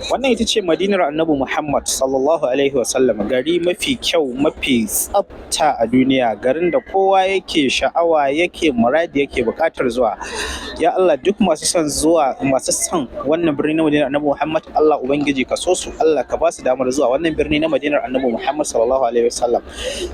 Wannan ita ce Madinar Annabi Muhammad sallallahu alaihi wasallam, gari mafi kyau mafi tsafta a duniya, garin da kowa yake sha'awa yake muradi yake buƙatar zuwa. Ya Allah, duk masu son wannan birni na Madinar Annabi Muhammad, Allah ubangiji ka so su, Allah ka ba su damar zuwa wannan birni na Madinar Annabi Muhammad sallallahu alaihi wasallam.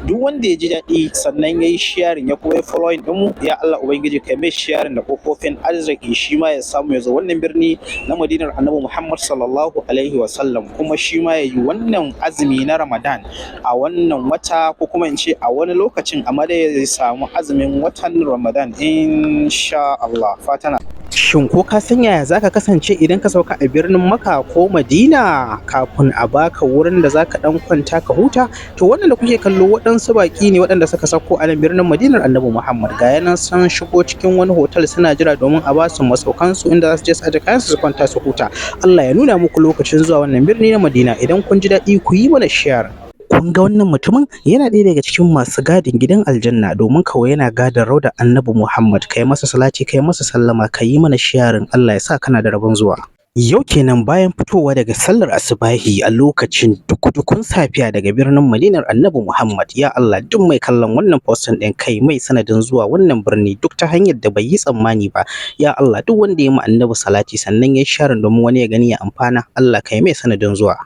Duk wanda ya ji daɗi sannan ya yi sharing ya kuma yi following ɗinmu, ya Allah ubangiji ka mai sharing da kofofin arziki shi ma ya samu ya zo wannan birni na Madinar Annabi Muhammad sallallahu alaihi wasallam, kuma shi ma ya yi wannan azumi na Ramadan a wannan wata, ko kuma in ce a wani lokacin, amma dai ya samu azumin watan Ramadan insha Allah. Fatana. Shin ko ka san yaya zaka kasance idan ka sauka a birnin Makka ko Madina kafin a baka wurin da zaka dan kwanta ka huta? To wannan da kuke kallo waɗansu baki ne waɗanda suka sauko a nan birnin Madinar Annabi Muhammad, ga yanan sun shigo cikin wani hotel suna jira domin a ba su masaukan su inda za su je su aje kayan su kwanta su huta. Allah ya nuna muku lokacin zuwa wannan birni na Madina. Idan kun ji daɗi ku yi mana share. Kun ga wannan mutumin yana ɗaya daga cikin masu gadin gidan aljanna, domin kawai yana gadin rauda Annabi Muhammad. Kai masa salati, kai masa sallama, ka yi mana sharing. Allah ya sa kana da rabon zuwa. Yau kenan bayan fitowa daga sallar asubahi a lokacin dukun safiya daga birnin Madinar Annabi Muhammad, ya Allah, duk mai kallon wannan postin ɗin kai mai sanadin zuwa wannan birni duk ta hanyar da bai yi tsammani ba. Ya Allah, duk wanda ya ma Annabi salati sannan ya yi sharing domin wani ya gani ya amfana, Allah kai mai sanadin zuwa.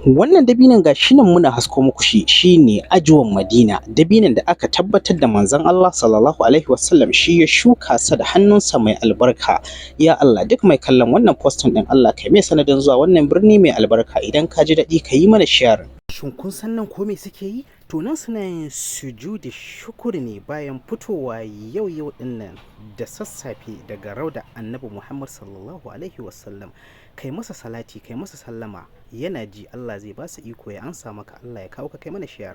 Wannan dabinon gashi nan muna hasko muku shine ajuwan Madina, dabinon da aka tabbatar da manzon Allah sallallahu alaihi wasallam shi ya shuka sa da hannunsa mai albarka. Ya Allah, duk mai kallon wannan postin din Allah kai mai sanadin zuwa wannan birni mai albarka. Idan ka ji daɗi ka yi mana share. Shin kun san nan ko me suke yi? To nan suna yin sujudi shukuri ne bayan fitowa yau din nan da sassafe daga rauda Annabi Muhammad sallallahu alaihi wasallam. Kai masa salati, kai masa sallama, yana ji, Allah zai ba su iko ya ansa maka. Allah ya kawo ka kai mana share.